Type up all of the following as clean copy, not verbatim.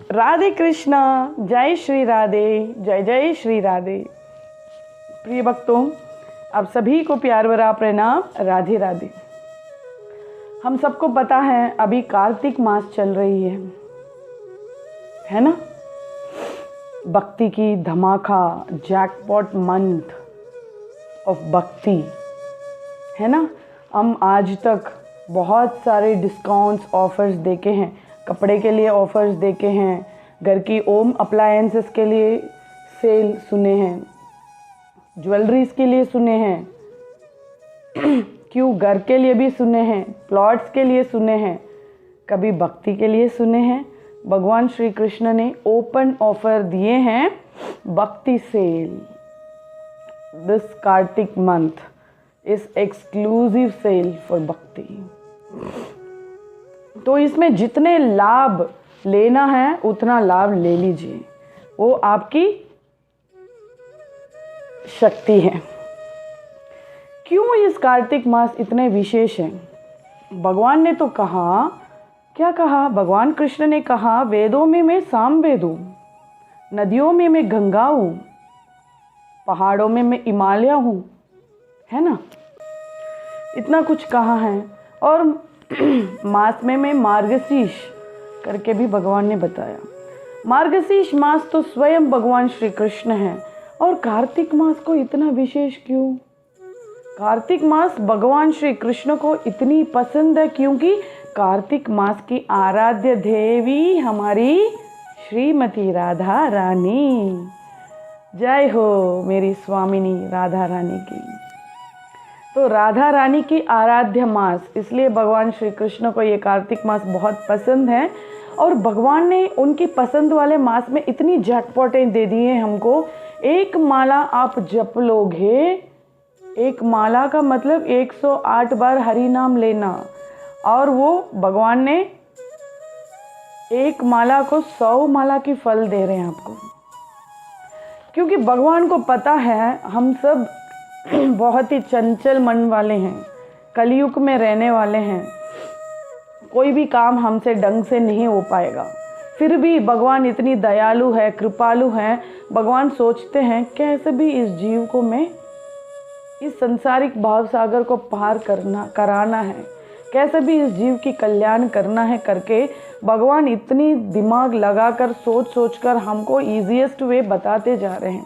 राधे कृष्णा, जय श्री राधे, जय जय श्री राधे। प्रिय भक्तों, आप सभी को प्यार भरा प्रणाम, राधे राधे। हम सबको पता है अभी कार्तिक मास चल रही है ना। भक्ति की धमाका, जैकपॉट मंथ ऑफ भक्ति है ना। हम आज तक बहुत सारे डिस्काउंट्स ऑफर्स देखे हैं, कपड़े के लिए ऑफर्स देखे हैं, घर की होम अप्लायंसेस के लिए सेल सुने हैं, ज्वेलरीज के लिए सुने हैं, क्यों घर के लिए भी सुने हैं, प्लॉट्स के लिए सुने हैं, कभी भक्ति के लिए सुने हैं। भगवान श्री कृष्ण ने ओपन ऑफर दिए हैं, Bhakti sale. This Kartik month is exclusive sale for Bhakti. तो इसमें जितने लाभ लेना है उतना लाभ ले लीजिए, वो आपकी शक्ति है। क्यों इस कार्तिक मास इतने विशेष है? भगवान ने तो कहा, क्या कहा? भगवान कृष्ण ने कहा, वेदों में मैं सामवेद हूं, नदियों में मैं गंगा हूं, पहाड़ों में मैं हिमालय हूं, है ना। इतना कुछ कहा है। और मास में मैं मार्गशीर्ष करके भी भगवान ने बताया। मार्गशीर्ष मास तो स्वयं भगवान श्री कृष्ण है। और कार्तिक मास को इतना विशेष क्यों? कार्तिक मास भगवान श्री कृष्ण को इतनी पसंद है क्योंकि कार्तिक मास की आराध्य देवी हमारी श्रीमती राधा रानी। जय हो मेरी स्वामिनी राधा रानी की। तो राधा रानी की आराध्य मास, इसलिए भगवान श्री कृष्ण को ये कार्तिक मास बहुत पसंद है। और भगवान ने उनकी पसंद वाले मास में इतनी जैकपॉटें दे दी हैं हमको। एक माला आप जप लोगे, एक माला का मतलब 108 बार हरि नाम लेना, और वो भगवान ने एक माला को 100 माला की फल दे रहे हैं आपको। क्योंकि भगवान को पता है हम सब बहुत ही चंचल मन वाले हैं, कलयुग में रहने वाले हैं, कोई भी काम हमसे ढंग से नहीं हो पाएगा। फिर भी भगवान इतनी दयालु है, कृपालु है। भगवान सोचते हैं कैसे भी इस जीव को मैं इस संसारिक भाव सागर को पार कराना है, कैसे भी इस जीव की कल्याण करना है करके भगवान इतनी दिमाग लगाकर सोच कर हमको ईजीएस्ट वे बताते जा रहे हैं।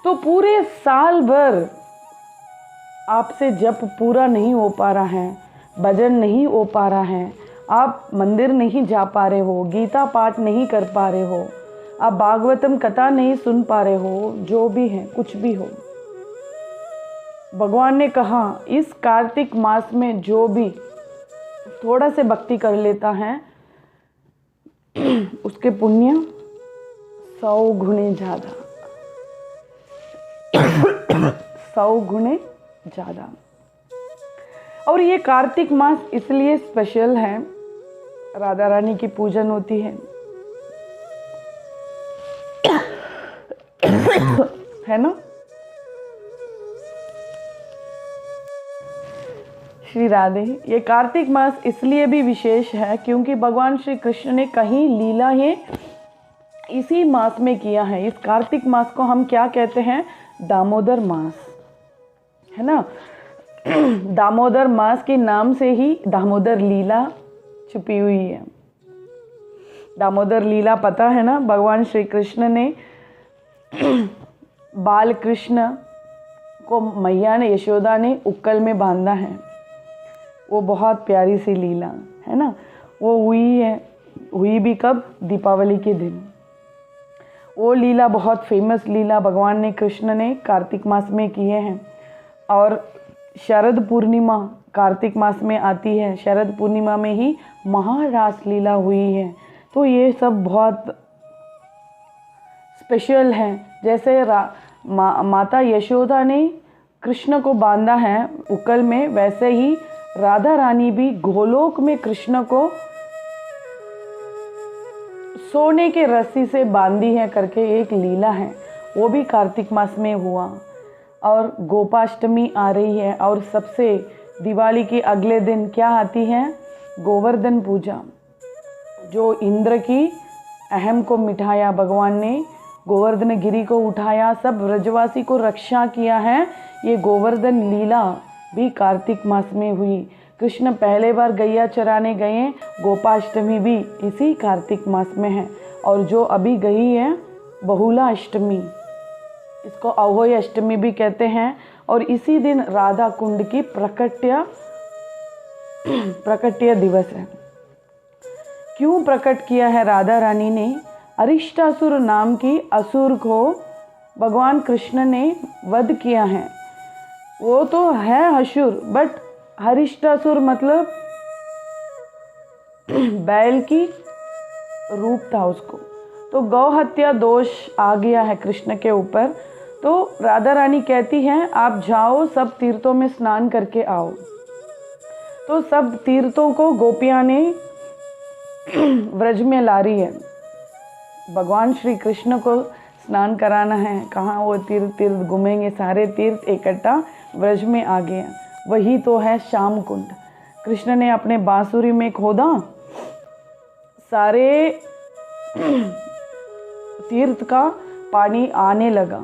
तो पूरे साल भर आपसे जप पूरा नहीं हो पा रहा है, भजन नहीं हो पा रहा है, आप मंदिर नहीं जा पा रहे हो, गीता पाठ नहीं कर पा रहे हो, आप भागवतम कथा नहीं सुन पा रहे हो, जो भी है कुछ भी हो, भगवान ने कहा इस कार्तिक मास में जो भी थोड़ा से भक्ति कर लेता है उसके पुण्य 100 गुने ज़्यादा 100 गुने ज़्यादा। और ये कार्तिक मास इसलिए स्पेशल है, राधा रानी की पूजन होती है ना। श्री राधे। ये कार्तिक मास इसलिए भी विशेष है क्योंकि भगवान श्री कृष्ण ने कहीं लीला ये इसी मास में किया है। इस कार्तिक मास को हम क्या कहते हैं? दामोदर मास, है ना। दामोदर मास के नाम से ही दामोदर लीला छुपी हुई है। दामोदर लीला पता है ना, भगवान श्री कृष्ण ने बाल कृष्ण को मैया ने, यशोदा ने उक्कल में बांधा है। वो बहुत प्यारी सी लीला है ना। वो हुई भी कब? दीपावली के दिन। वो लीला बहुत फेमस लीला भगवान ने, कृष्ण ने कार्तिक मास में किए हैं। और शरद पूर्णिमा कार्तिक मास में आती है, शरद पूर्णिमा में ही महारास लीला हुई है। तो ये सब बहुत स्पेशल है। जैसे माता यशोदा ने कृष्ण को बांधा है उक्कल में, वैसे ही राधा रानी भी गोलोक में कृष्ण को सोने के रस्सी से बांधी है करके एक लीला है। वो भी कार्तिक मास में हुआ। और गोपाष्टमी आ रही है, और सबसे दिवाली के अगले दिन क्या आती है? गोवर्धन पूजा, जो इंद्र की अहम को मिटाया, भगवान ने गोवर्धन गिरी को उठाया, सब ब्रजवासी को रक्षा किया है। ये गोवर्धन लीला भी कार्तिक मास में हुई। कृष्ण पहले बार गैया चराने गए, गोपाष्टमी भी इसी कार्तिक मास में है। और जो अभी गई है बहुला अष्टमी, इसको अहोई अष्टमी भी कहते हैं। और इसी दिन राधा कुंड की प्रकट्य दिवस है। क्यों प्रकट किया है राधा रानी ने? अरिष्टासुर नाम की असुर को भगवान कृष्ण ने वध किया है। वो तो है असुर, बट अरिष्टासुर मतलब बैल की रूप था उसको। तो गौ हत्या दोष आ गया है कृष्ण के ऊपर। तो राधा रानी कहती हैं आप जाओ, सब तीर्थों में स्नान करके आओ। तो सब तीर्थों को गोपियां ने व्रज में ला रही है। भगवान श्री कृष्ण को स्नान कराना है, कहाँ वो तीर्थ घूमेंगे, सारे तीर्थ इकट्ठा व्रज में आ गए। वही तो है श्याम कुंड। कृष्ण ने अपने बांसुरी में खोदा, सारे तीर्थ का पानी आने लगा।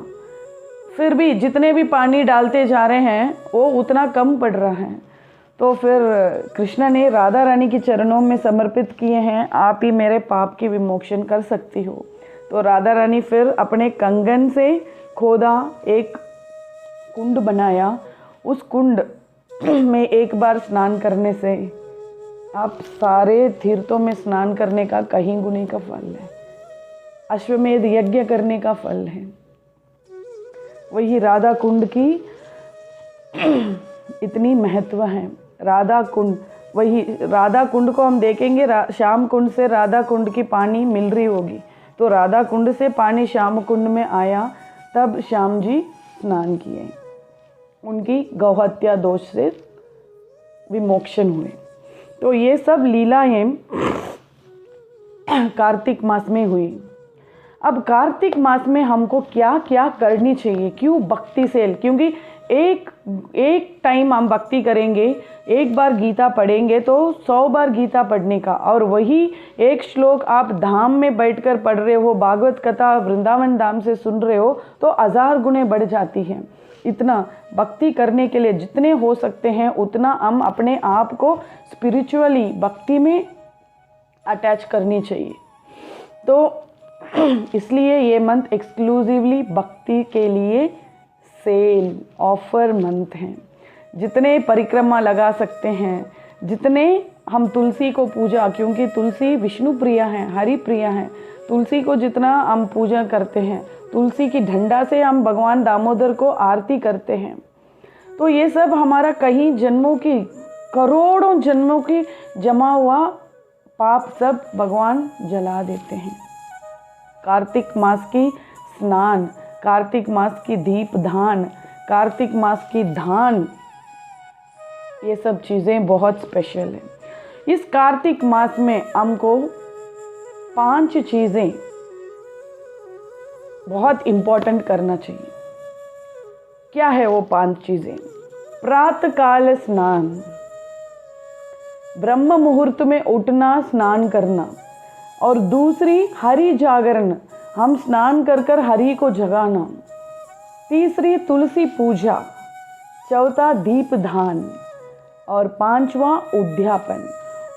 फिर भी जितने भी पानी डालते जा रहे हैं वो उतना कम पड़ रहा है। तो फिर कृष्ण ने राधा रानी के चरणों में समर्पित किए हैं, आप ही मेरे पाप की विमोचन कर सकती हो। तो राधा रानी फिर अपने कंगन से खोदा, एक कुंड बनाया। उस कुंड में एक बार स्नान करने से आप सारे तीर्थों में स्नान करने का कहीं गुने का फल है, अश्वमेध यज्ञ करने का फल है। वही राधा कुंड की इतनी महत्व है। राधा कुंड, वही राधा कुंड को हम देखेंगे, श्याम कुंड से राधा कुंड की पानी मिल रही होगी। तो राधा कुंड से पानी श्याम कुंड में आया, तब श्याम जी स्नान किए, उनकी गौहत्या दोष से विमोचन हुए। तो ये सब लीलाएं कार्तिक मास में हुई। अब कार्तिक मास में हमको क्या क्या करनी चाहिए? क्यों भक्ति से? क्योंकि एक टाइम हम भक्ति करेंगे, एक बार गीता पढ़ेंगे तो 100 बार गीता पढ़ने का, और वही एक श्लोक आप धाम में बैठकर पढ़ रहे हो, भागवत कथा वृंदावन धाम से सुन रहे हो, तो 1000 गुने बढ़ जाती है। इतना भक्ति करने के लिए जितने हो सकते हैं उतना हम अपने आप को स्पिरिचुअली भक्ति में अटैच करनी चाहिए। तो इसलिए ये मंथ एक्सक्लूसिवली भक्ति के लिए सेल ऑफर मंथ हैं। जितने परिक्रमा लगा सकते हैं, जितने हम तुलसी को पूजा, क्योंकि तुलसी विष्णु प्रिया है, हरि प्रिया है, तुलसी को जितना हम पूजा करते हैं, तुलसी की डंडा से हम भगवान दामोदर को आरती करते हैं। तो ये सब हमारा कहीं जन्मों की, करोड़ों जन्मों की जमा हुआ पाप सब भगवान जला देते हैं। कार्तिक मास की स्नान, कार्तिक मास की दीप दान, कार्तिक मास की दान, ये सब चीज़ें बहुत स्पेशल है। इस कार्तिक मास में हमको 5 चीज़ें बहुत इम्पोर्टेंट करना चाहिए। क्या है वो 5 चीज़ें? प्रातःकाल स्नान, ब्रह्म मुहूर्त में उठना, स्नान करना। और दूसरी हरि जागरण, हम स्नान कर कर हरि को जगाना। तीसरी तुलसी पूजा, चौथा दीप दान, और 5वां उद्यापन।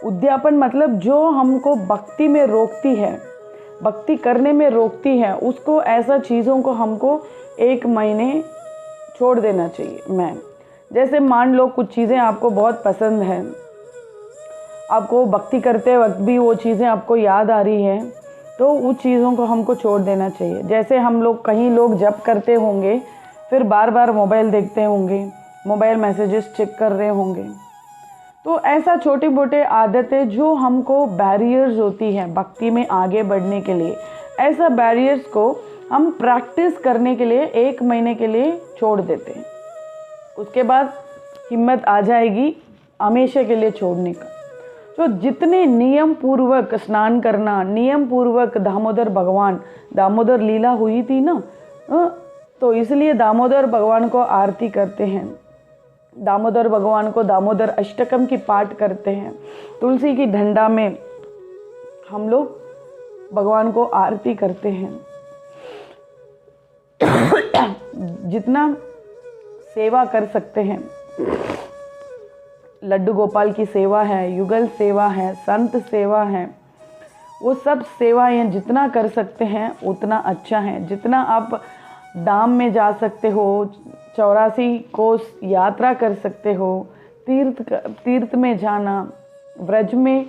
उद्यापन मतलब जो हमको भक्ति में रोकती है, भक्ति करने में रोकती है, उसको ऐसा चीज़ों को हमको 1 महीने छोड़ देना चाहिए। जैसे मान लो कुछ चीज़ें आपको बहुत पसंद हैं, आपको भक्ति करते वक्त भी वो चीज़ें आपको याद आ रही हैं, तो उस चीज़ों को हमको छोड़ देना चाहिए। जैसे हम लोग, कहीं लोग जप करते होंगे, फिर बार बार मोबाइल देखते होंगे, मोबाइल मैसेजेस चेक कर रहे होंगे। तो ऐसा छोटी मोटी आदतें जो हमको बैरियर्स होती हैं भक्ति में आगे बढ़ने के लिए, ऐसा बैरियर्स को हम प्रैक्टिस करने के लिए 1 महीने के लिए छोड़ देते हैं। उसके बाद हिम्मत आ जाएगी हमेशा के लिए छोड़ने का। तो जितने नियम पूर्वक स्नान करना, नियम पूर्वक दामोदर भगवान, दामोदर लीला हुई थी ना, तो इसलिए दामोदर भगवान को आरती करते हैं, दामोदर भगवान को दामोदर अष्टकम की पाठ करते हैं। तुलसी की डंडा में हम लोग भगवान को आरती करते हैं। जितना सेवा कर सकते हैं, लड्डू गोपाल की सेवा है, युगल सेवा है, संत सेवा है, वो सब सेवाएं जितना कर सकते हैं उतना अच्छा है। जितना आप धाम में जा सकते हो, 84 कोस यात्रा कर सकते हो, तीर्थ में जाना, व्रज में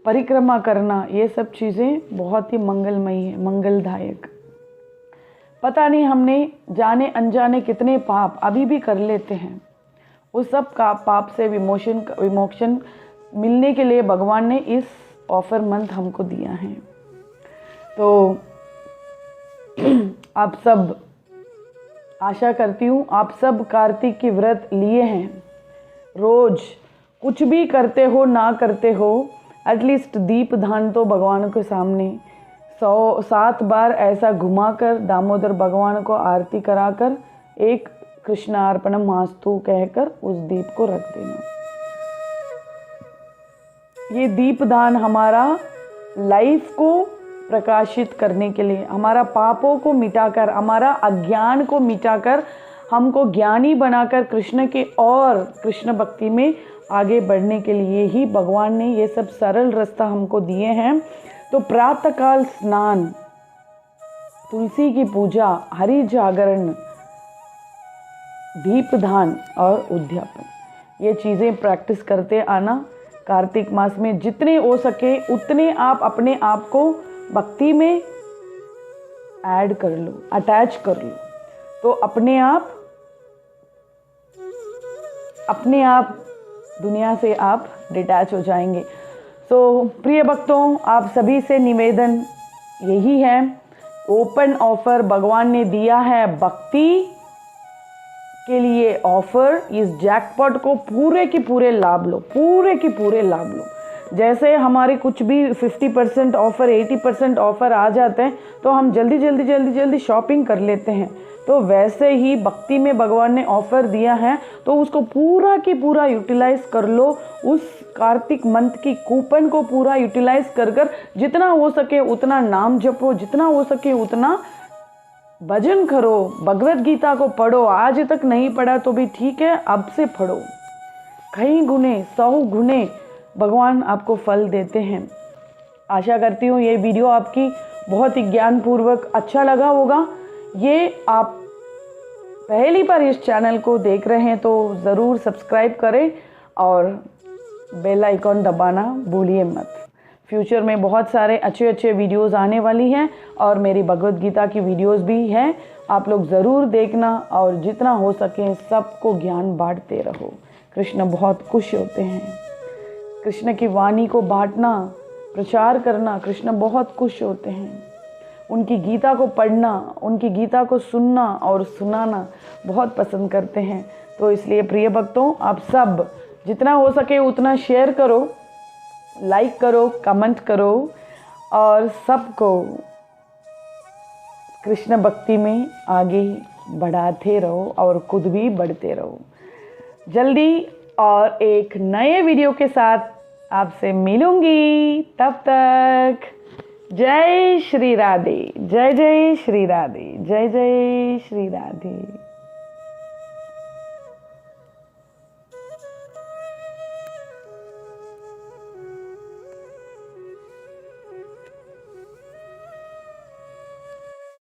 परिक्रमा करना, ये सब चीज़ें बहुत ही मंगलमयी है, मंगलदायक। पता नहीं हमने जाने अनजाने कितने पाप अभी भी कर लेते हैं। उस सब का पाप से विमोचन मिलने के लिए भगवान ने इस ऑफर मंथ हमको दिया है। तो आप सब, आशा करती हूँ आप सब कार्तिक की व्रत लिए हैं। रोज कुछ भी करते हो ना करते हो, एटलीस्ट दीप दान तो भगवान के सामने 107 बार ऐसा घुमाकर दामोदर भगवान को आरती कराकर एक कृष्णार्पणम मास्तु कहकर उस दीप को रख देना। ये दीप दान हमारा लाइफ को प्रकाशित करने के लिए, हमारा पापों को मिटाकर, हमारा अज्ञान को मिटाकर, हमको ज्ञानी बनाकर कृष्ण के और कृष्ण भक्ति में आगे बढ़ने के लिए ही भगवान ने ये सब सरल रास्ता हमको दिए हैं। तो प्रातःकाल स्नान, तुलसी की पूजा, हरि जागरण, दीपदान और उद्यापन, ये चीज़ें प्रैक्टिस करते आना। कार्तिक मास में जितने हो सके उतने आप अपने आप को भक्ति में ऐड कर लो, अटैच कर लो, तो अपने आप दुनिया से आप डिटैच हो जाएंगे। तो प्रिय भक्तों, आप सभी से निवेदन यही है, ओपन ऑफर भगवान ने दिया है भक्ति के लिए ऑफर। इस जैकपॉट को पूरे के पूरे लाभ लो, पूरे के पूरे लाभ लो। जैसे हमारे कुछ भी 50% ऑफर, 80% ऑफर आ जाते हैं तो हम जल्दी शॉपिंग कर लेते हैं। तो वैसे ही भक्ति में भगवान ने ऑफर दिया है, तो उसको पूरा की पूरा यूटिलाइज कर लो। उस कार्तिक मंथ की कूपन को पूरा यूटिलाइज कर जितना हो सके उतना नाम जपो, जितना हो सके उतना भजन करो, भगवत गीता को पढ़ो। आज तक नहीं पढ़ा तो भी ठीक है, अब से पढ़ो। कई गुने 100 गुने भगवान आपको फल देते हैं। आशा करती हूँ ये वीडियो आपकी बहुत ही ज्ञानपूर्वक अच्छा लगा होगा। ये आप पहली बार इस चैनल को देख रहे हैं तो ज़रूर सब्सक्राइब करें और बेल आइकॉन दबाना भूलिए मत। फ्यूचर में बहुत सारे अच्छे वीडियोस आने वाली हैं और मेरी भगवत गीता की वीडियोस भी हैं, आप लोग ज़रूर देखना और जितना हो सके सबको ज्ञान बांटते रहो। कृष्ण बहुत खुश होते हैं। कृष्ण की वाणी को बांटना, प्रचार करना, कृष्ण बहुत खुश होते हैं। उनकी गीता को पढ़ना, उनकी गीता को सुनना और सुनाना बहुत पसंद करते हैं। तो इसलिए प्रिय भक्तों, आप सब जितना हो सके उतना शेयर करो, लाइक करो, कमेंट करो और सबको कृष्ण भक्ति में आगे बढ़ाते रहो और खुद भी बढ़ते रहो। जल्दी और एक नए वीडियो के साथ आपसे मिलूंगी। तब तक जय श्री राधे, जय जय श्री राधे, जय जय श्री राधे।